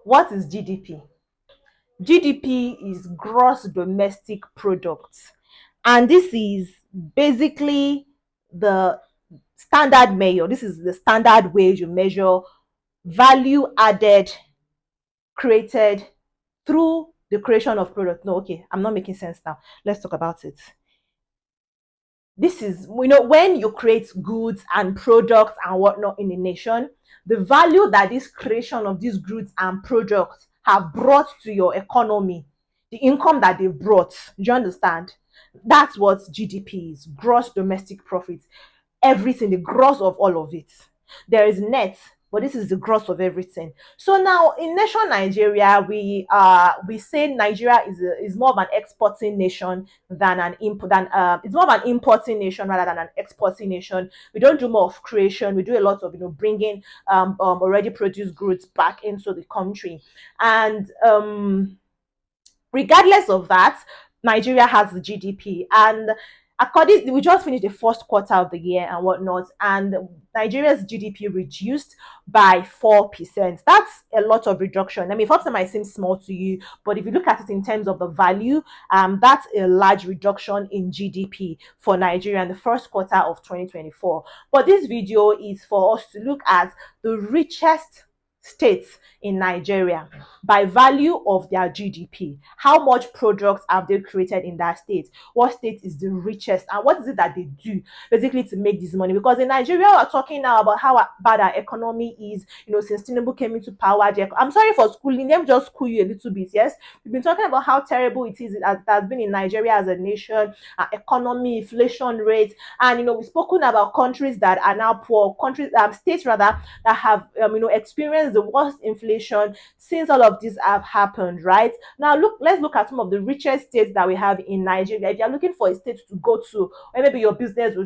What is GDP? GDP is gross domestic product, and this is basically the standard measure. This is the standard way you measure value added created through the creation of product. No, okay, I'm not making sense now. Let's talk about it. This is, when you create goods and products and whatnot in a nation, the value that this creation of these goods and products have brought to your economy, the income that they've brought, do you understand? That's what GDP is, gross domestic profit. Everything, the gross of all of it. There is net, but this is the gross of everything. So now in nation Nigeria, we say Nigeria is more of an exporting nation than an import than it's more of an importing nation rather than an exporting nation. We don't do more of creation. We do a lot of bringing already produced goods back into the country, and regardless of that, Nigeria has the GDP, and we just finished the first quarter of the year and whatnot, and Nigeria's GDP reduced by 4%. That's a lot of reduction. I mean, first might seem small to you, but if you look at it in terms of the value, that's a large reduction in GDP for Nigeria in the first quarter of 2024. But this video is for us to look at the richest states in Nigeria by value of their GDP. How much products have they created in that state? What state is the richest? And what is it that they do basically to make this money? Because in Nigeria, we're talking now about how bad our economy is. Since Tinubu came into power, I'm sorry for schooling them, just school you a little bit. Yes, we've been talking about how terrible it has been in Nigeria as a nation, economy, inflation rate, and we've spoken about countries that are now poor, states rather, that have experienced the worst inflation since all of this have happened. Right now, let's look at some of the richest states that we have in Nigeria. If you're looking for a state to go to, or maybe your business will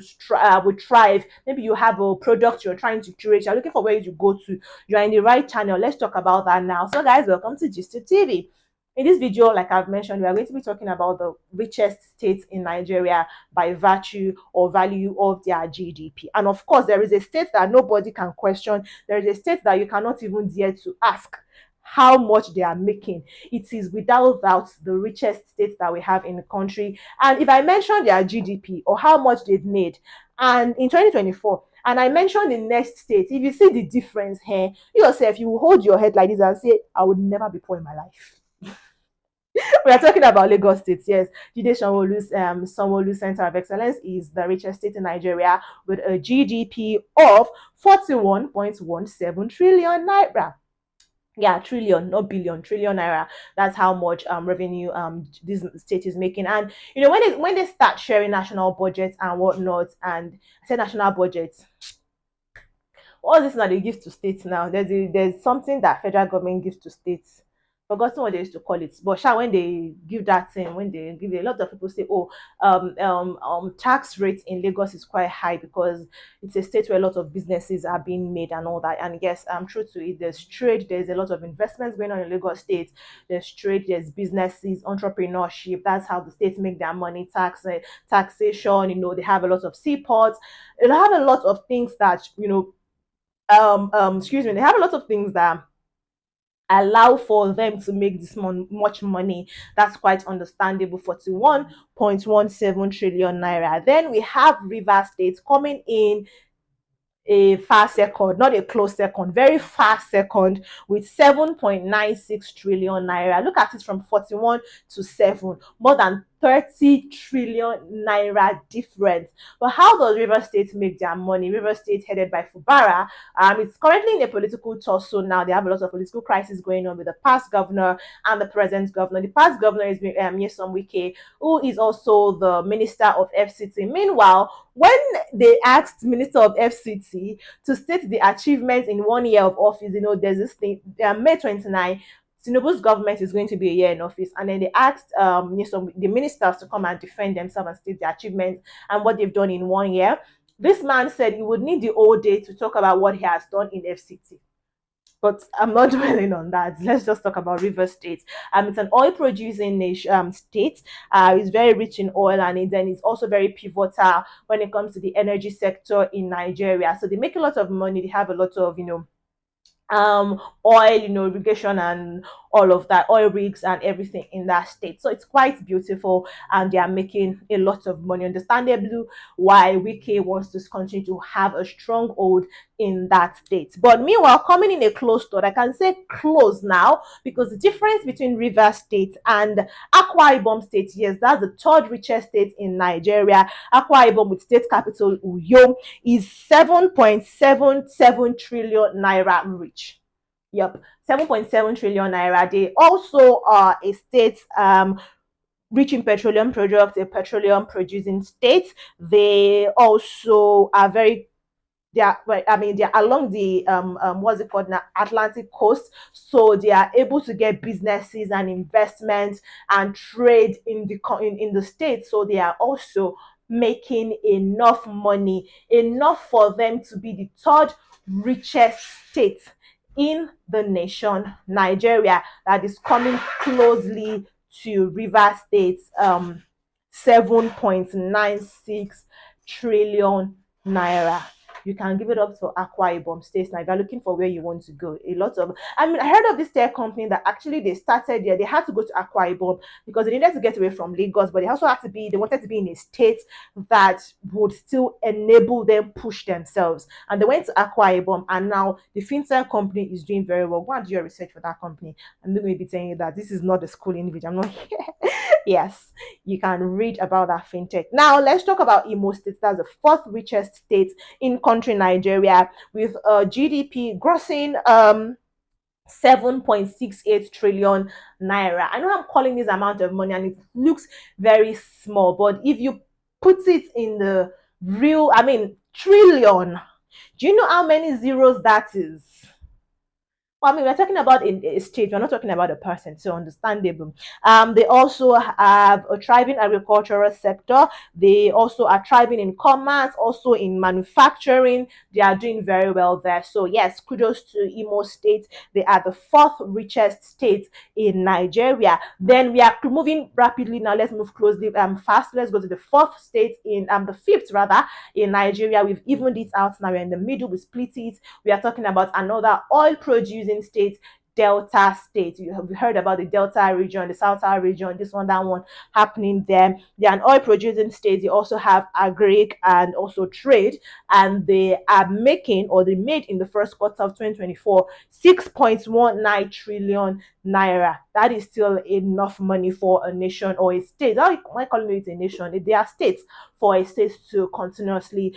thrive, maybe you have a product you're trying to curate, you're looking for where you go to, you're in the right channel. Let's talk about that now. So guys, welcome to GISTUBE TV. In this video, like I've mentioned, we are going to be talking about the richest states in Nigeria by virtue or value of their GDP. And of course, there is a state that nobody can question. There is a state that you cannot even dare to ask how much they are making. It is without doubt the richest state that we have in the country. And if I mention their GDP or how much they've made, and in 2024, and I mentioned the next state, if you see the difference here, you yourself, you will hold your head like this and say, I would never be poor in my life. We are talking about Lagos State. Yes, Jide Sanwo-Olu Center of Excellence is the richest state in Nigeria with a GDP of 41.17 trillion naira. Yeah, trillion, not billion, trillion naira. That's how much revenue this state is making. And when they start sharing national budgets and whatnot, and I said national budgets, all this now they give to states now. There's something that federal government gives to states. Forgotten what they used to call it, but when they give that thing, when they give it, a lot of people say, oh, tax rate in Lagos is quite high because it's a state where a lot of businesses are being made and all that. And yes, I'm true to it. There's trade, there's a lot of investments going on in Lagos State. There's trade, there's businesses, entrepreneurship. That's how the states make their money. Taxation. They have a lot of seaports. They have a lot of things that They have a lot of things that allow for them to make this much money. That's quite understandable. 41.17 trillion naira. Then we have River State coming in a far second, not a close second, very fast second with 7.96 trillion naira. Look at it from 41 to 7, more than 30 trillion naira difference. But how does River State make their money? River State, headed by Fubara, it's currently in a political tussle now. They have a lot of political crisis going on with the past governor and the present governor. The past governor is Nyesom Wike, who is also the Minister of FCT. Meanwhile, when they asked Minister of FCT to state the achievements in 1 year of office, there's this thing, May 29, Tinubu's government is going to be a year in office, and then they asked the ministers to come and defend themselves and state their achievements and what they've done in 1 year. This man said he would need the whole day to talk about what he has done in FCT. But I'm not dwelling on that. Let's just talk about River State. It's an oil-producing nation state. It's very rich in oil, and then it's also very pivotal when it comes to the energy sector in Nigeria. So they make a lot of money. They have a lot of oil, irrigation and all of that, oil rigs and everything in that state. So it's quite beautiful, and they are making a lot of money. Understandably, why Wike wants to continue to have a stronghold in that state. But meanwhile, coming in a close thought, I can say close now, because the difference between Rivers State and Akwa Ibom State, yes, that's the third richest state in Nigeria. Akwa Ibom, with state capital Uyo, is 7.77 trillion naira rich. Yep, 7.7 trillion naira. They also are a state rich in petroleum products, a petroleum producing state. They also are very, they are, well, I mean, they are along the what's it called now, Atlantic coast, so they are able to get businesses and investments and trade in the state. So they are also making enough money, enough for them to be the third richest state in the nation, Nigeria, that is coming closely to River State's 7.96 trillion naira. You can give it up for Akwa Ibom State. Now, if you're looking for where you want to go, a lot of, I mean, I heard of this tech company that actually they started there. They had to go to Akwa Ibom because they needed to get away from Lagos, but they also had to be, they wanted to be in a state that would still enable them push themselves. And they went to Akwa Ibom, and now the fintech company is doing very well. Go and do your research for that company. I'm not going to be telling you that this is not a schooling video. I'm not here. Yes, you can read about that fintech. Now, let's talk about Imo State. That's the fourth richest state in country Nigeria, with GDP grossing 7.68 trillion naira. I know I'm calling this amount of money and it looks very small, but if you put it in the real, I mean, trillion, do you know how many zeros that is? Well, I mean, we're talking about in a state, we're not talking about a person, so understandable. They also have a thriving agricultural sector. They also are thriving in commerce, also in manufacturing. They are doing very well there. So, yes, kudos to Imo State. They are the fourth richest state in Nigeria. Then we are moving rapidly now. Let's move closely fast. Let's go to the fourth state in the fifth rather in Nigeria. We've evened it out now. We're in the middle. We split it. We are talking about another oil producing state, Delta State. You have heard about the Delta region, the Southern region, this one, that one happening there. They are an oil producing state. They also have agric and also trade, and they are making, or they made in the first quarter of 2024, 6.19 trillion naira. That is still enough money for a nation or a state. Why am I calling it a nation? They are states, for a state to continuously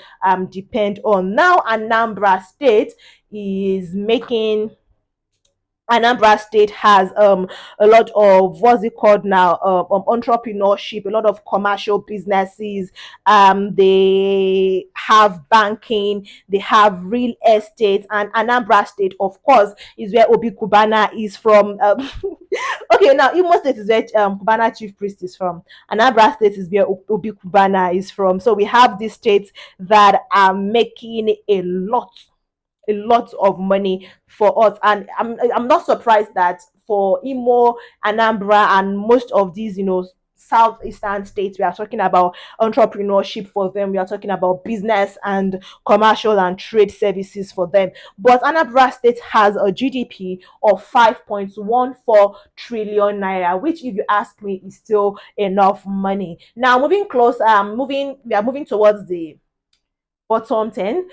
depend on. Now, Anambra State is making, Anambra State has a lot of, what's it called now, entrepreneurship, a lot of commercial businesses. They have banking, they have real estate, and Anambra State, of course, is where Obi Kubana is from. Okay, now Imo State is where Kubana chief priest is from. Anambra State is where Obi Kubana is from. So we have these states that are making a lot of money for us, and I'm not surprised that for Imo, Anambra, and most of these, southeastern states, we are talking about entrepreneurship for them. We are talking about business and commercial and trade services for them. But Anambra State has a GDP of 5.14 trillion naira, which, if you ask me, is still enough money. Now, we are moving towards the bottom 10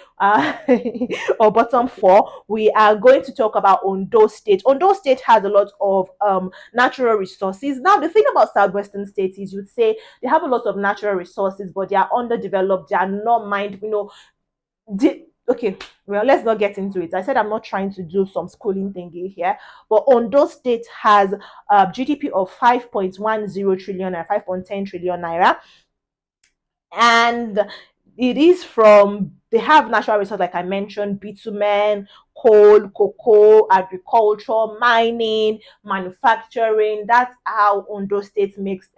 or bottom 4. We are going to talk about Ondo State. Ondo State has a lot of natural resources. Now, the thing about southwestern states is, you'd say they have a lot of natural resources, but they are underdeveloped. They are not okay, well, let's not get into it. I said I'm not trying to do some schooling thingy here, but Ondo State has a GDP of 5.10 trillion naira, 5.10 trillion naira, and it is from, they have natural resources like I mentioned: bitumen, coal, cocoa, agriculture, mining, manufacturing. That's how Ondo State makes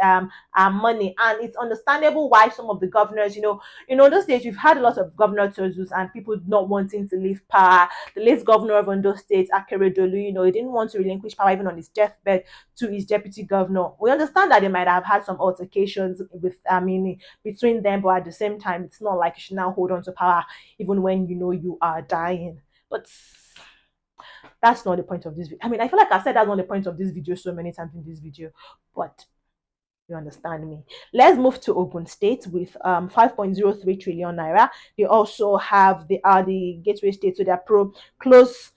money. And it's understandable why some of the governors, in Ondo State, we've had a lot of governor choices and people not wanting to leave power. The late governor of Ondo State, Akeredolu, he didn't want to relinquish power even on his deathbed to his deputy governor. We understand that they might have had some altercations between them, but at the same time, it's not like you should now hold on to power even when you know you are dying. But That's not the point of this video. I mean, I feel like I've said that's not the point of this video so many times in this video, but you understand me. Let's move to Ogun State with 5.03 trillion naira. They also have the gateway state, so they're close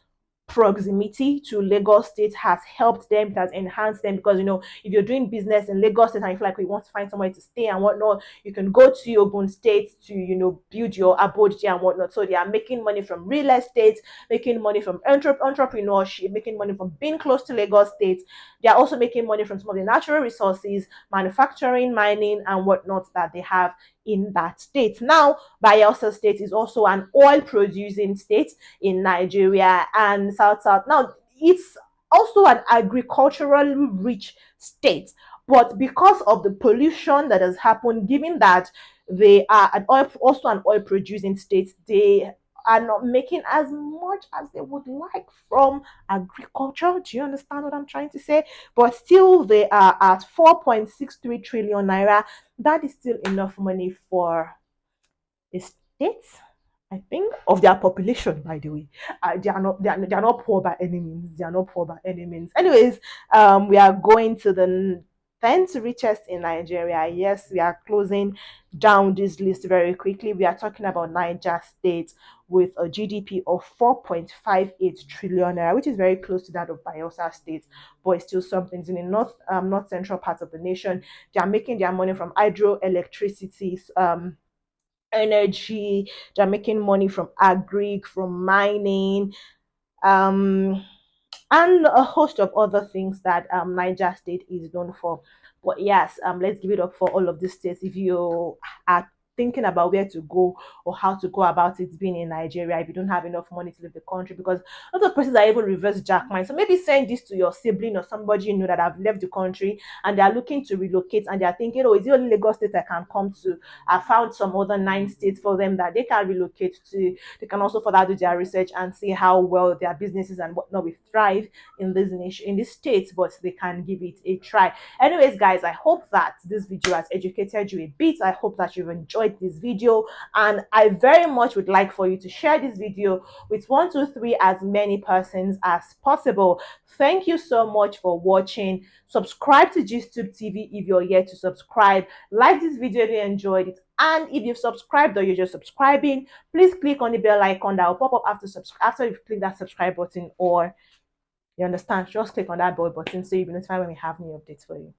proximity to Lagos State has helped them, it has enhanced them, because if you're doing business in Lagos State and you feel like you want to find somewhere to stay and whatnot, you can go to Ogun State to build your abode there and whatnot. So they are making money from real estate, making money from entrepreneurship, making money from being close to Lagos State. They are also making money from some of the natural resources, manufacturing, mining, and whatnot that they have in that state. Now, Bayelsa State is also an oil producing state in Nigeria and South. Now, it's also an agriculturally rich state, but because of the pollution that has happened, given that they are also an oil producing state, they are not making as much as they would like from agriculture. Do you understand what I'm trying to say? But still, they are at 4.63 trillion naira. That is still enough money for a state, I think, of their population. By the way, they are not poor by any means. They are not poor by any means. Anyways, we are going to the 10th richest in Nigeria. Yes, we are closing down this list very quickly. We are talking about Niger State with a GDP of 4.58 trillion naira, which is very close to that of Bayelsa State, but it's still something. It's in the north central part of the nation. They are making their money from hydroelectricity, energy. They're making money from agri, from mining, um, and a host of other things that Niger State is known for. But yes, let's give it up for all of these states. If you are thinking about where to go or how to go about it being in Nigeria, if you don't have enough money to leave the country, because a lot of places are even reverse jackmine. So maybe send this to your sibling or somebody that have left the country and they are looking to relocate and they are thinking, oh, is it only Lagos State I can come to? I found some other 9 states for them that they can relocate to. They can also further do their research and see how well their businesses and whatnot will thrive in this nation, in this state, but they can give it a try. Anyways, guys, I hope that this video has educated you a bit. I hope that you've enjoyed this video, and I very much would like for you to share this video with 1, 2, 3 as many persons as possible. Thank you so much for watching. Subscribe to GISTUBE TV if you're yet to subscribe. Like this video if you enjoyed it, and if you've subscribed or you're just subscribing, please click on the bell icon that will pop up after you've clicked that subscribe button, or you understand, just click on that bell button so you'll be notified when we have new updates for you.